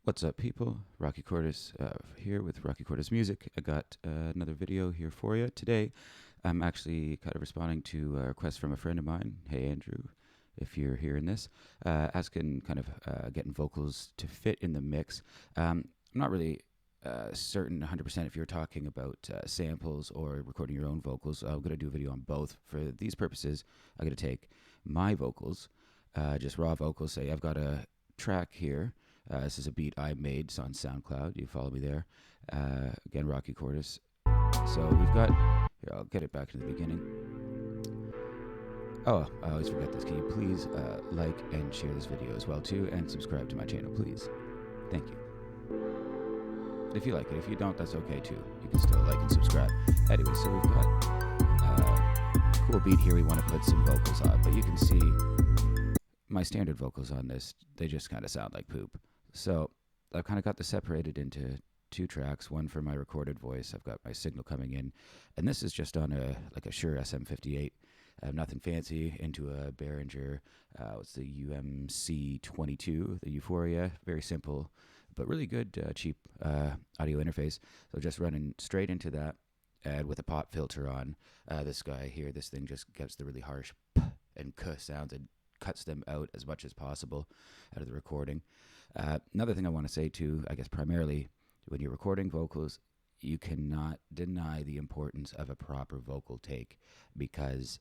What's up, people? Rocky Cordes here with Rocky Cordes Music. I got another video here for you. Today, I'm actually kind of responding to a request from a friend of mine. Hey, Andrew, if you're hearing this, asking kind of getting vocals to fit in the mix. I'm not really certain 100% if you're talking about samples or recording your own vocals. I'm going to do a video on both. For these purposes, I'm going to take my vocals, just raw vocals. Say I've got a track here. This is a beat I made. It's on SoundCloud. You follow me there. Again, Rocky Cordes. So we've got... Here, I'll get it back to the beginning. Oh, I always forget this. Can you please like and share this video as well, too? And subscribe to my channel, please. Thank you. If you like it. If you don't, that's okay, too. You can still like and subscribe. Anyway, so we've got a cool beat here we want to put some vocals on. But you can see my standard vocals on this, they just kind of sound like poop. So I've kind of got this separated into two tracks, one for my recorded voice. I've got my signal coming in, and this is just on a Shure SM58. Nothing fancy, into a Behringer. It's the UMC22, the Euphoria. Very simple, but really good, cheap audio interface. So just running straight into that, and with a pop filter on. This guy here, this thing just gets the really harsh p and k sounds and cuts them out as much as possible out of the recording. Another thing I want to say too, I guess primarily when you're recording vocals, you cannot deny the importance of a proper vocal take, because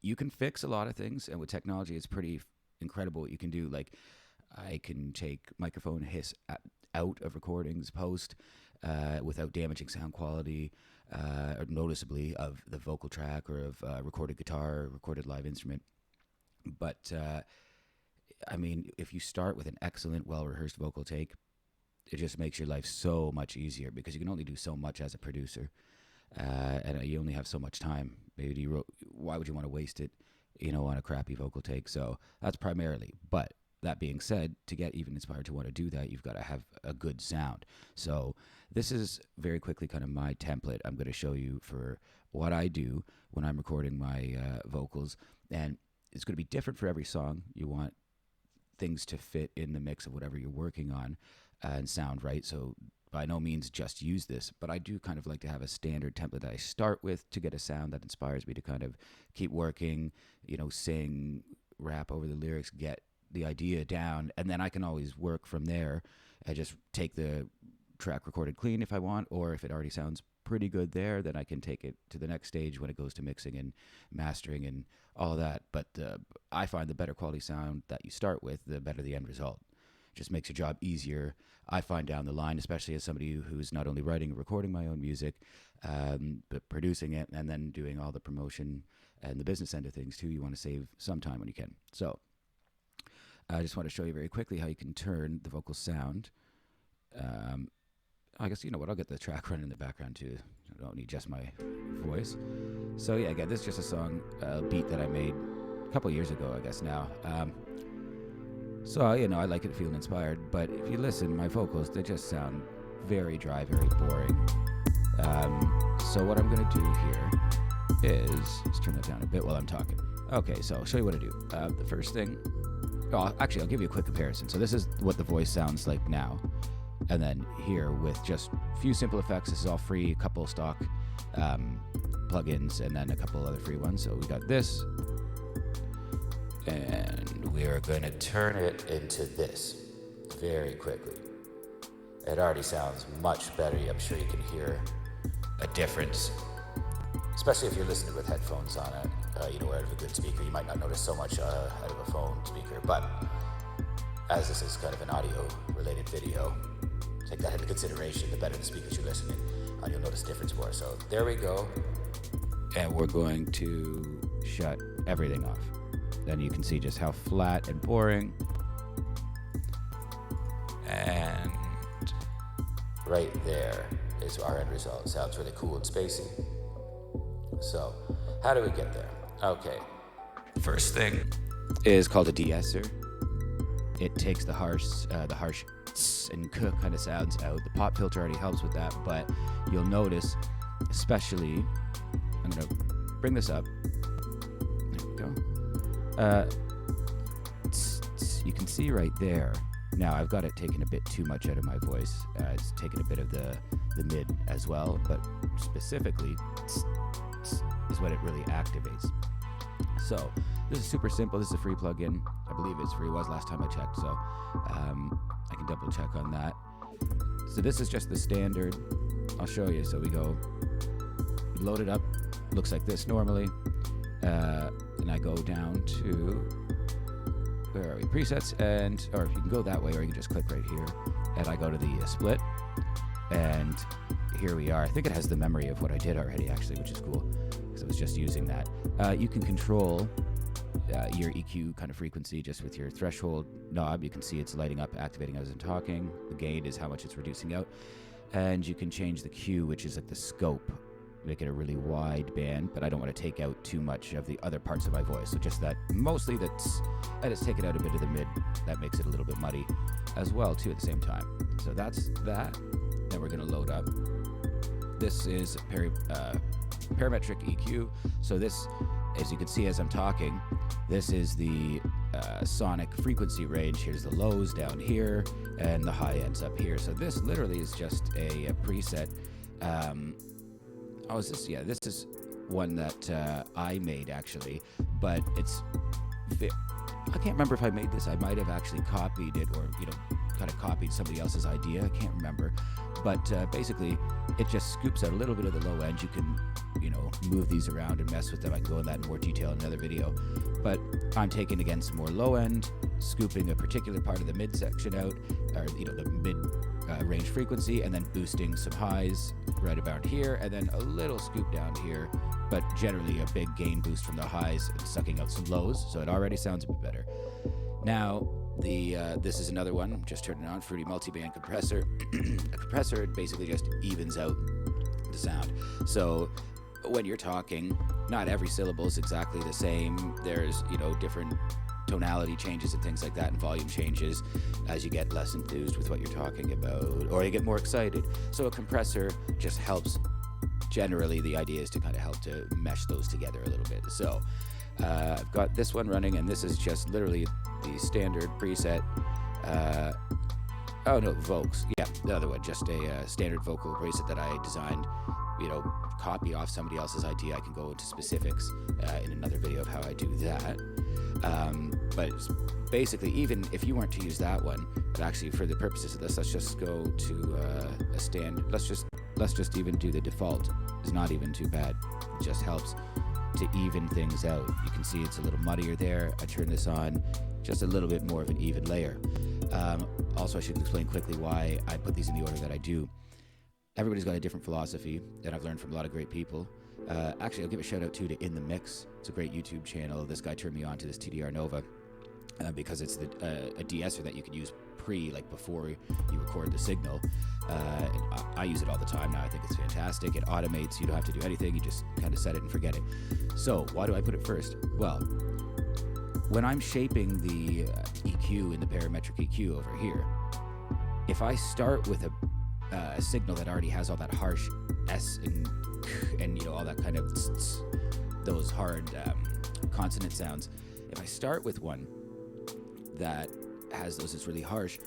you can fix a lot of things, and with technology it's pretty incredible what you can do. Like, I can take microphone hiss out of recordings post without damaging sound quality or noticeably of the vocal track or of recorded guitar or recorded live instrument. But, I mean, if you start with an excellent, well-rehearsed vocal take, it just makes your life so much easier, because you can only do so much as a producer, and you only have so much time. Maybe why would you want to waste it, on a crappy vocal take? So that's primarily. But that being said, to get even inspired to want to do that, you've got to have a good sound. So this is very quickly kind of my template I'm going to show you for what I do when I'm recording my vocals, and it's going to be different for every song. You want things to fit in the mix of whatever you're working on and sound right. So by no means just use this, but I do kind of like to have a standard template that I start with to get a sound that inspires me to kind of keep working, sing, rap over the lyrics, get the idea down, and then I can always work from there and just take the track recorded clean if I want, or if it already sounds pretty good there, then I can take it to the next stage when it goes to mixing and mastering and all of that. But I find the better quality sound that you start with, the better the end result. It just makes your job easier, I find, down the line, especially as somebody who's not only writing and recording my own music, but producing it and then doing all the promotion and the business end of things too. You want to save some time when you can. So I just want to show you very quickly how you can turn the vocal sound. I guess, you know what, I'll get the track running in the background too. I don't need just my voice. So yeah, again, this is just a song, beat that I made a couple years ago, I guess now. So, I like it feeling inspired, but if you listen, my vocals, they just sound very dry, very boring. So what I'm going to do here is, let's turn that down a bit while I'm talking. Okay, so I'll show you what I do. The first thing, actually, I'll give you a quick comparison. So this is what the voice sounds like now. And then here with just a few simple effects. This is all free, a couple stock plugins, and then a couple other free ones. So we got this, and we are going to turn it into this very quickly. It already sounds much better. I'm sure you can hear a difference, especially if you're listening with headphones on it. Or out of a good speaker, you might not notice so much out of a phone speaker. But as this is kind of an audio-related video, take that into consideration. The better the speakers you're listening, you'll notice a difference more. So there we go. And we're going to shut everything off. Then you can see just how flat and boring. And right there is our end result. It sounds really cool and spacey. So how do we get there? Okay. First thing is called a de-esser. It takes the harsh tss and k kind of sounds out. The pop filter already helps with that, but you'll notice, especially, I'm going to bring this up. There we go. You can see right there Now I've got it taken a bit too much out of my voice. It's taken a bit of the mid as well, but specifically is what it really activates. So this is super simple. This is a free plugin. I believe it's free. It was last time I checked, so I can double check on that. So this is just the standard. I'll show you. So we go load it up. Looks like this normally. And I go down to, where are we? Presets, or you can go that way, or you can just click right here. And I go to the split. And here we are. I think it has the memory of what I did already, actually, which is cool, because I was just using that. You can control your EQ kind of frequency just with your threshold knob. You can see it's lighting up, activating as I'm talking. The gain is how much it's reducing out. And you can change the Q, which is like the scope, make it a really wide band, but I don't want to take out too much of the other parts of my voice. So just that, mostly and it's taken out a bit of the mid. That makes it a little bit muddy as well, too, at the same time. So that's that. Then we're going to load up. This is parametric EQ. So this, as you can see as I'm talking, this is the sonic frequency range. Here's the lows down here, and the high ends up here. So this literally is just a preset. Is this? Yeah, this is one that I made, actually, but I can't remember if I made this. I might have actually copied it, or kind of copied somebody else's idea. I can't remember, but basically it just scoops out a little bit of the low end. You can move these around and mess with them. I can go in that in more detail in another video, but I'm taking again some more low end, scooping a particular part of the mid section out, or the mid range frequency, and then boosting some highs right about here, and then a little scoop down here, but generally a big gain boost from the highs and sucking out some lows, so it already sounds a bit better. Now this is another one. I'm just turning on Fruity Multiband Compressor. A compressor basically just evens out the sound. So when you're talking, not every syllable is exactly the same. There's different tonality changes and things like that, and volume changes as you get less enthused with what you're talking about, or you get more excited. So a compressor just helps. Generally, the idea is to kind of help to mesh those together a little bit. So I've got this one running, and this is just literally the standard preset. Vox. Yeah, the other one, just a standard vocal preset that I designed. Copy off somebody else's idea. I can go into specifics in another video of how I do that. But basically, even if you weren't to use that one, but actually for the purposes of this, let's just go to a standard. Let's just even do the default. It's not even too bad. It just helps to even things out. You can see it's a little muddier there. I turn this on, just a little bit more of an even layer. Also, I should explain quickly why I put these in the order that I do. Everybody's got a different philosophy that I've learned from a lot of great people. Actually, I'll give a shout out to In The Mix. It's a great YouTube channel. This guy turned me on to this TDR Nova because it's a de-esser that you can use before you record the signal. I use it all the time now. I think it's fantastic. It automates. You don't have to do anything. You just kind of set it and forget it. So why do I put it first? Well, when I'm shaping the EQ in the parametric EQ over here, if I start with a signal that already has all that harsh S and all that kind of those hard consonant sounds, if I start with one that has those that's really harsh,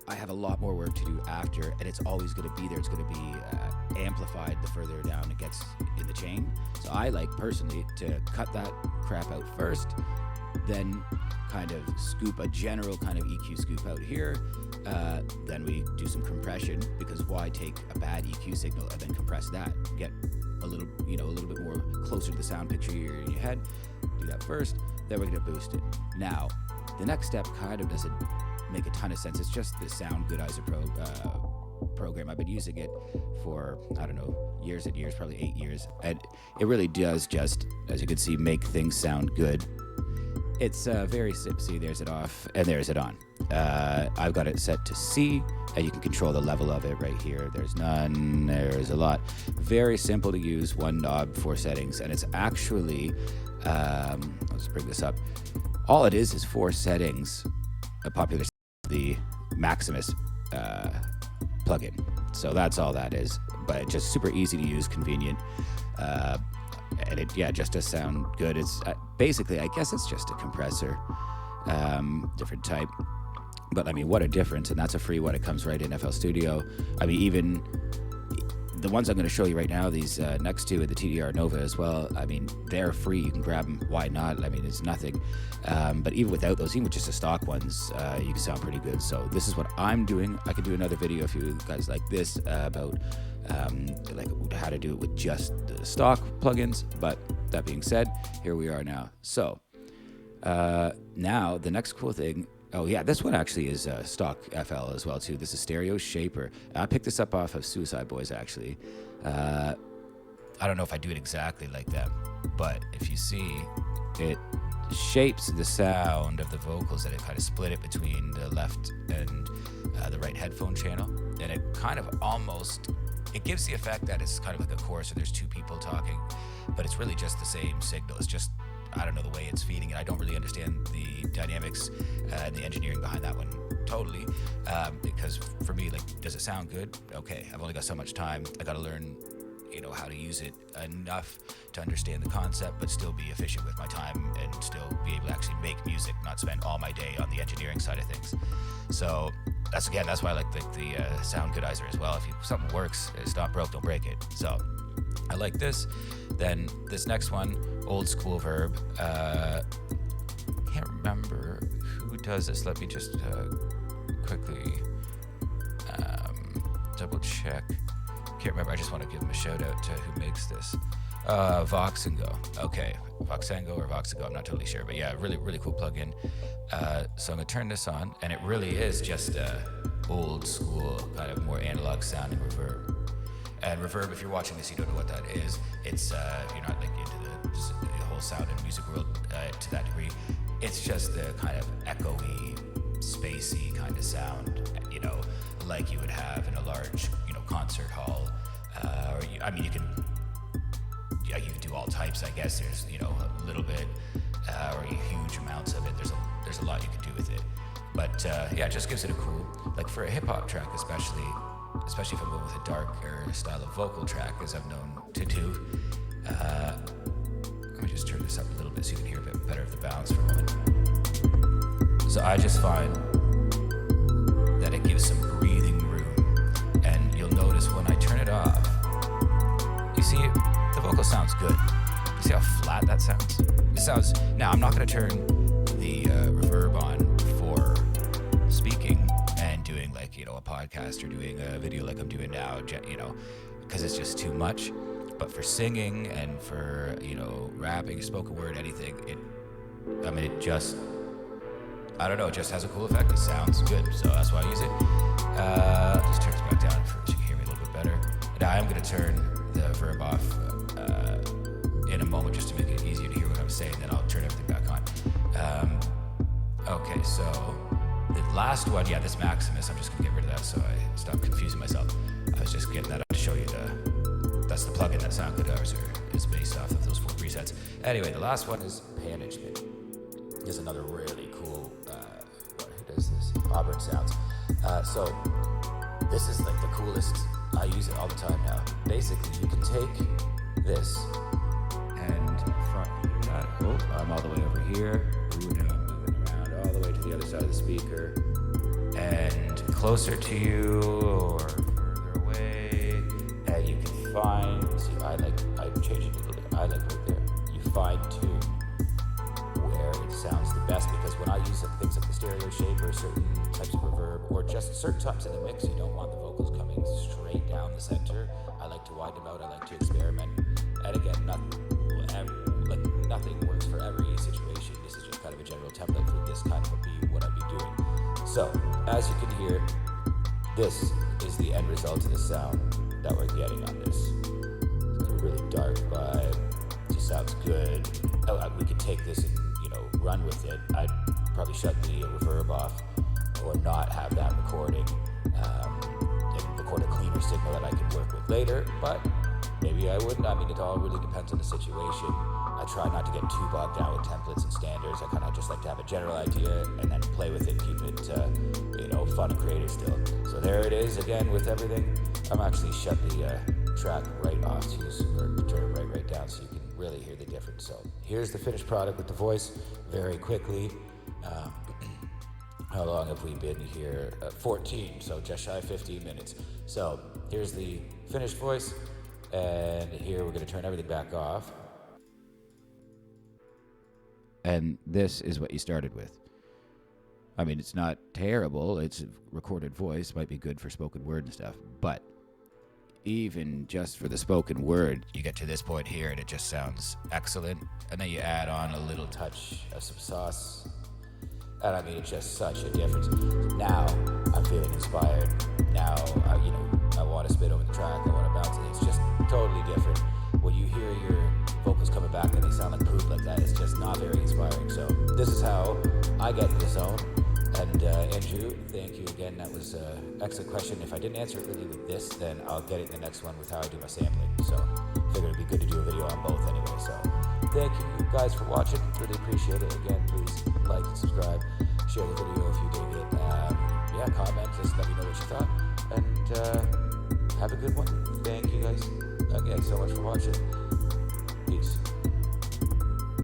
I have a lot more work to do after, and it's always going to be there. It's going to be amplified the further down it gets in the chain. So I like personally to cut that crap out first, then kind of scoop a general kind of EQ scoop out here. Then we do some compression, because why take a bad EQ signal and then compress that? Get a little bit more closer to the sound picture you're in your head. Do that first, then we're going to boost it. Now, the next step kind of doesn't make a ton of sense. It's just the Soundgoodizer program. I've been using it for, years and years, probably 8 years. And it really does just, as you can see, make things sound good. It's very see, there's it off, and there's it on. I've got it set to C, and you can control the level of it right here. There's none, there's a lot. Very simple to use, one knob, 4 settings, and it's actually, let's bring this up. All it is 4 settings, a popular the Maximus plugin. So that's all that is, but just super easy to use, convenient. And it just does sound good. It's basically, I guess it's just a compressor, different type. But I mean, what a difference. And that's a free one. It comes right in FL Studio. I mean, even the ones I'm going to show you right now, these next two, the TDR Nova as well, I mean, they're free. You can grab them. Why not? I mean, it's nothing. But even without those, even with just the stock ones, you can sound pretty good. So this is what I'm doing. I could do another video if you guys like this about like how to do it with just the stock plugins. But that being said, here we are now. So now the next cool thing. Oh yeah, this one actually is stock FL as well too. This is Stereo Shaper. I picked this up off of Suicide Boys actually. I don't know if I do it exactly like that, but if you see, it shapes the sound of the vocals and it kind of split it between the left and the right headphone channel, and it kind of almost, it gives the effect that it's kind of like a chorus or there's two people talking, but it's really just the same signal. It's just, I don't know the way it's feeding it. I don't really understand the dynamics and the engineering behind that one totally, because for me, like, does it sound good? Okay, I've only got so much time. I got to learn, you know, how to use it enough to understand the concept, but still be efficient with my time and still be able to actually make music, not spend all my day on the engineering side of things. So that's why I like the Sound Goodizer as well. If something works, it's not broke, don't break it. So I like this. Then this next one, Old School Verb. Can't remember who does this. Let me just quickly double check. Can't remember. I just want to give him a shout out to who makes this. Voxengo. Okay, Voxengo or Voxengo. I'm not totally sure, but yeah, really, really cool plugin. So I'm gonna turn this on, and it really is just a old school kind of more analog sounding reverb. And reverb, if you're watching this, you don't know what that is. It's you're not like into the whole sound and music world to that degree. It's just the kind of echoey, spacey kind of sound, you know, like you would have in a large, you know, concert hall. You can do all types, I guess. There's, you know, a little bit or huge amounts of it. There's a lot you can do with it. But yeah, it just gives it a cool, like for a hip hop track especially if I'm going with a darker style of vocal track, as I've known to do. Let me just turn this up a little bit so you can hear a bit better of the balance for a moment. So I just find that it gives some breathing room, and you'll notice when I turn it off, you see the vocal sounds good. You see how flat that sounds? It sounds, now I'm not going to turn the reverb on for speaking and doing, like, you know, a podcast or doing a video like I'm doing now, you know, because it's just too much. But for singing and for, you know, rapping, spoken word, anything, it just, I don't know, it just has a cool effect. It sounds good, so that's why I use it. Just turn this back down so you can hear me a little bit better. Now I'm going to turn the verb off in a moment just to make it easier to hear what I'm saying, then I'll turn everything back on. Okay, so the last one, yeah, this Maximus, I'm just going to get rid of that so I stop confusing myself. I was just getting that up to show you that's the plugin that Sound Goodizer is based off of those 4 presets. Anyway, the last one is Management. This is another really cool, who does this? Auburn Sounds. So this is like the coolest. I use it all the time now. Basically, you can take this and I'm all the way over here. Ooh, now I'm moving around all the way to the other side of the speaker and closer to you or further away, and you can find. See, I'm changing it a little bit. I like right there. You fine tune where it sounds the best, because when I use things like the Stereo Shaper, certain types of reverb, or just certain times in the mix, you don't want the vocals coming straight down the center. I like to widen them out. I like to experiment. And again, nothing works for every situation. This is just kind of a general template for this kind of a beat, what I'd be doing. So, as you can hear, this is the end result of the sound that we're getting on this. It's a really dark vibe. It just sounds good. We could take this and, you know, run with it. I'd probably shut the reverb off or not have that recording and record a cleaner signal that I can work with later, but maybe I wouldn't. I mean, it all really depends on the situation. I try not to get too bogged down with templates and standards. I kind of just like to have a general idea and then play with it, keep it, you know, fun and creative still. So there it is again with everything. I'm actually shut the track right off or turn it right down so you can really hear the difference. So here's the finished product with the voice very quickly. How long have we been here? 14, so just shy of 15 minutes. So here's the finished voice, and here we're going to turn everything back off. And this is what you started with. I mean, it's not terrible. It's a recorded voice. Might be good for spoken word and stuff. But even just for the spoken word, you get to this point here and it just sounds excellent. And then you add on a little Touch of some sauce. And I mean, it's just such a difference. Now I'm feeling inspired. Now, I want to spit over the track. I want to bounce it. It's just totally different. When you hear your vocals coming back and they sound like poop like that, it's just not very inspiring. So this is how I get in the zone. And Andrew, thank you again. That was an excellent question. If I didn't answer it really with this, then I'll get it in the next one with how I do my sampling. So I figured it'd be good to do a video on both anyway. So thank you guys for watching. Really appreciate it. Again, please like and subscribe. Share the video if you dig it. Comment. Just let me know what you thought. And have a good one. Thank you guys again so much for watching. Peace.